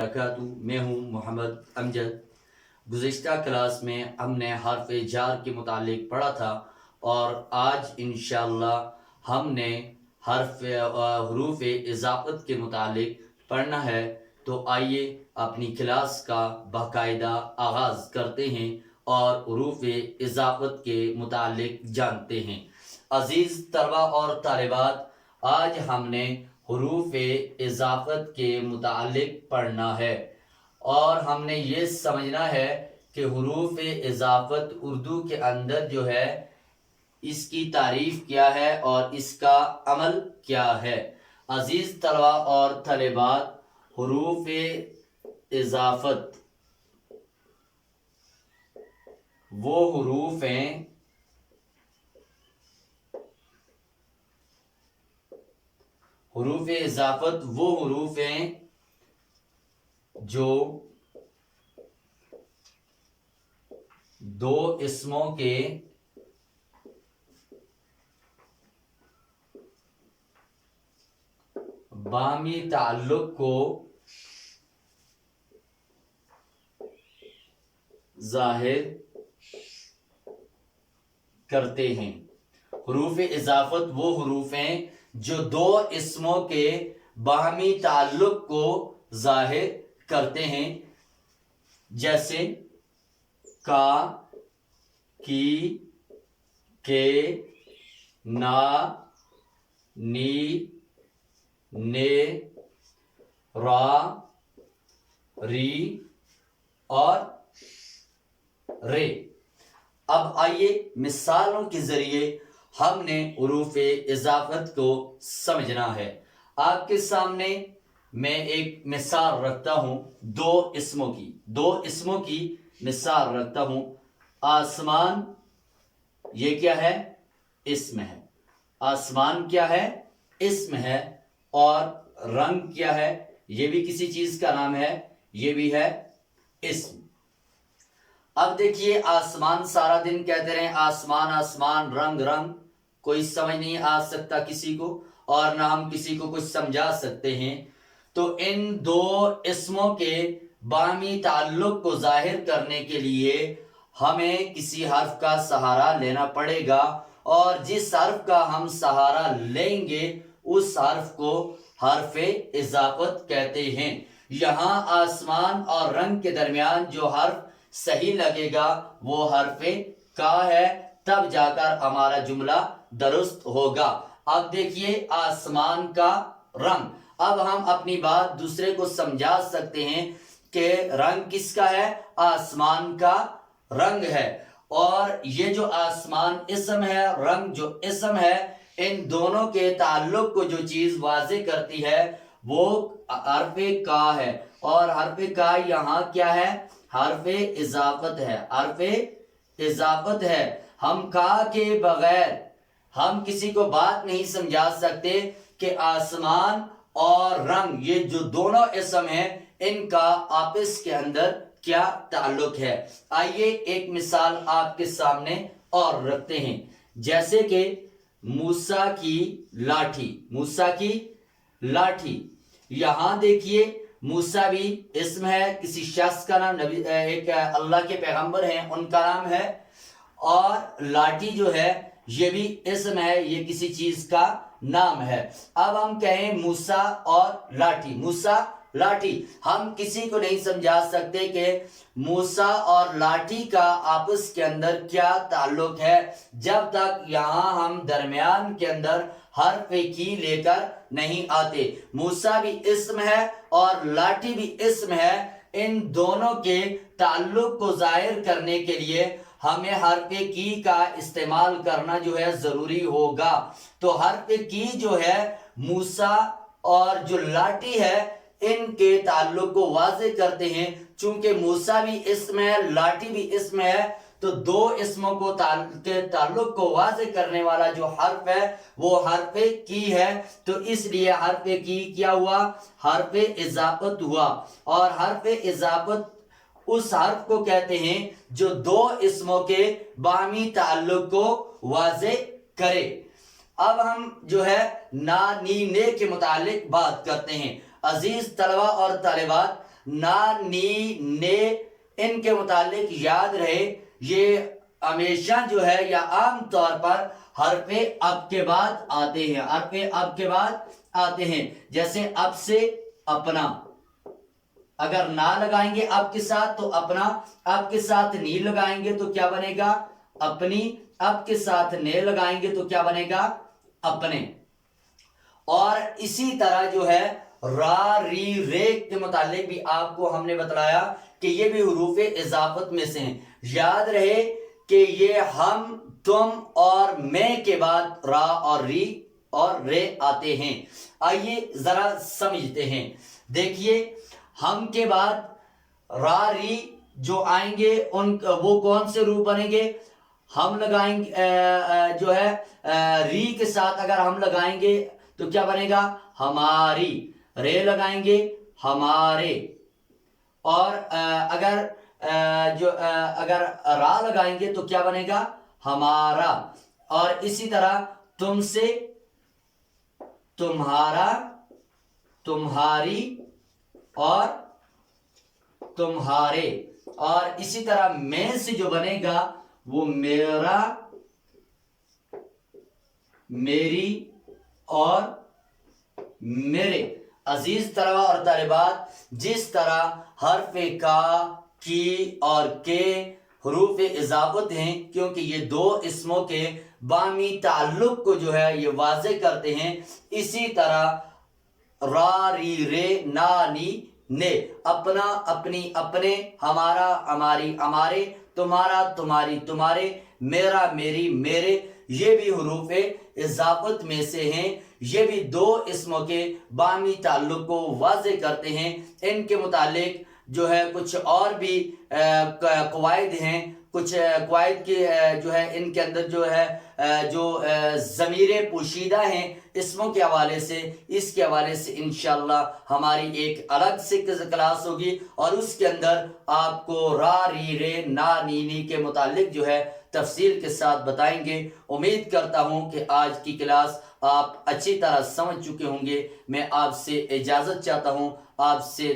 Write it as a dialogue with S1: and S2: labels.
S1: وبرکاتہ۔ میں ہوں محمد امجد۔ گزشتہ کلاس میں ہم نے حرف جار کے متعلق پڑھا تھا اور آج انشاءاللہ ہم نے حروف اضافت کے متعلق پڑھنا ہے۔ تو آئیے اپنی کلاس کا باقاعدہ آغاز کرتے ہیں اور حروف اضافت کے متعلق جانتے ہیں۔ عزیز طلبہ اور طالبات، آج ہم نے حروف اضافت کے متعلق پڑھنا ہے اور ہم نے یہ سمجھنا ہے کہ حروف اضافت اردو کے اندر جو ہے اس کی تعریف کیا ہے اور اس کا عمل کیا ہے۔ عزیز طلبہ اور طالبات، حروف اضافت وہ حروف ہیں جو دو اسموں کے باہمی تعلق کو ظاہر کرتے ہیں۔ حروف اضافت وہ حروف ہیں جو دو اسموں کے باہمی تعلق کو ظاہر کرتے ہیں، جیسے کا، کی، کے، نا، نی، نے، را، ری اور رے۔ اب آئیے مثالوں کے ذریعے ہم نے حروف اضافت کو سمجھنا ہے۔ آپ کے سامنے میں ایک مثال رکھتا ہوں دو اسموں کی مثال رکھتا ہوں۔ آسمان، یہ کیا ہے؟ اسم ہے۔ آسمان کیا ہے؟ اسم ہے۔ اور رنگ کیا ہے؟ یہ بھی کسی چیز کا نام ہے، یہ بھی ہے اسم۔ اب دیکھیے، آسمان سارا دن کہتے رہیں آسمان آسمان، رنگ رنگ، کوئی سمجھ نہیں آ سکتا کسی کو، اور نہ ہم کسی کو کچھ سمجھا سکتے ہیں۔ تو ان دو اسموں کے باہمی تعلق کو ظاہر کرنے کے لیے ہمیں کسی حرف کا سہارا لینا پڑے گا، اور جس حرف کا ہم سہارا لیں گے اس حرف کو حرف اضافت کہتے ہیں۔ یہاں آسمان اور رنگ کے درمیان جو حرف صحیح لگے گا وہ حرف کا ہے، تب جا کر ہمارا جملہ درست ہوگا۔ اب دیکھیے، آسمان کا رنگ۔ اب ہم اپنی بات دوسرے کو سمجھا سکتے ہیں کہ رنگ کس کا ہے؟ آسمان کا رنگ ہے۔ اور یہ جو آسمان اسم ہے، رنگ جو اسم ہے، ان دونوں کے تعلق کو جو چیز واضح کرتی ہے وہ حرف کا ہے، اور حرف کا یہاں کیا ہے؟ حرف اضافت ہے۔ حرف اضافت ہے۔ ہم کا کے بغیر ہم کسی کو بات نہیں سمجھا سکتے کہ آسمان اور رنگ، یہ جو دونوں اسم ہیں، ان کا آپس کے اندر کیا تعلق ہے۔ آئیے ایک مثال آپ کے سامنے اور رکھتے ہیں، جیسے کہ موسیٰ کی لاٹھی۔ یہاں دیکھیے، موسیٰ بھی اسم ہے، کسی شخص کا نام، ایک اللہ کے پیغمبر ہیں ان کا نام ہے، اور لاٹھی جو ہے یہ بھی اسم ہے، یہ کسی چیز کا نام ہے۔ اب ہم کہیں موسیٰ اور لاٹھی، موسیٰ لاٹھی، ہم کسی کو نہیں سمجھا سکتے کہ موسیٰ اور لاٹھی کا آپس کے اندر کیا تعلق ہے جب تک یہاں ہم درمیان کے اندر حرف کی لے کر نہیں آتے۔ موسیٰ بھی اسم ہے اور لاٹھی بھی اسم ہے، ان دونوں کے تعلق کو ظاہر کرنے کے لیے ہمیں حرف کی کا استعمال کرنا جو ہے ضروری ہوگا۔ تو حرف کی جو ہے موسیٰ اور جو لاٹھی ہے ان کے تعلق کو واضح کرتے ہیں۔ چونکہ موسیٰ بھی اسم ہے، لاٹھی بھی اسم ہے، تو دو اسموں کو تعلق کو واضح کرنے والا جو حرف ہے وہ حرف کی ہے، تو اس لیے حرف کی کیا ہوا؟ حرف اضافت ہوا۔ اور حرف اضافت اس حرف کو کہتے ہیں جو دو اسموں کے باہمی تعلق کو واضح کرے۔ اب ہم جو ہے نا، نی، نے کے متعلق بات کرتے ہیں۔ عزیز طلبہ اور طالبات، نا نی نے ان کے متعلق یاد رہے یہ ہمیشہ جو ہے یا عام طور پر حرف اب کے بعد آتے ہیں، حرف اب کے بعد آتے ہیں. جیسے اب سے اپنا، اگر نہ لگائیں گے اب کے ساتھ تو اپنا، اب کے ساتھ نی لگائیں گے تو کیا بنے گا اپنی، اب کے ساتھ نے لگائیں گے تو کیا بنے گا اپنے. اور اسی طرح جو ہے را ری رے کے متعلق بھی آپ کو ہم نے بتلایا کہ یہ بھی حروف اضافت میں سے ہیں. یاد رہے کہ یہ ہم، تم اور میں کے بعد را اور ری اور رے آتے ہیں. آئیے ذرا سمجھتے ہیں. دیکھیے ہم کے بعد را ری جو آئیں گے وہ کون سے حروف بنیں گے؟ ہم لگائیں گے جو ہے ری کے ساتھ اگر ہم لگائیں گے تو کیا بنے گا ہماری، رے لگائیں گے ہمارے، اور اگر را لگائیں گے تو کیا بنے گا ہمارا. اور اسی طرح تم سے تمہارا، تمہاری اور تمہارے. اور اسی طرح میں سے جو بنے گا وہ میرا، میری اور میرے. عزیز طلبہ اور طالبات، جس طرح حرف کا، کی اور کے حروف اضافت ہیں کیونکہ یہ دو اسموں کے باہمی تعلق کو جو ہے یہ واضح کرتے ہیں، اسی طرح را ری رے نا نی نے، اپنا اپنی اپنے، ہمارا ہماری ہمارے، تمہارا تمہاری تمہارے، میرا میری میرے، یہ بھی حروف اضافت میں سے ہیں. یہ بھی دو اسموں کے باہمی تعلق کو واضح کرتے ہیں. ان کے متعلق جو ہے کچھ اور بھی قواعد ہیں، کچھ قواعد کی جو ہے ان کے اندر جو ہے جو ضمیریں پوشیدہ ہیں اسموں کے حوالے سے، اس کے حوالے سے انشاءاللہ ہماری ایک الگ سے کلاس ہوگی اور اس کے اندر آپ کو را ری رے نا نی نی کے متعلق جو ہے تفصیل کے ساتھ بتائیں گے. امید کرتا ہوں کہ آج کی کلاس آپ اچھی طرح سمجھ چکے ہوں گے. میں آپ سے اجازت چاہتا ہوں، آپ سے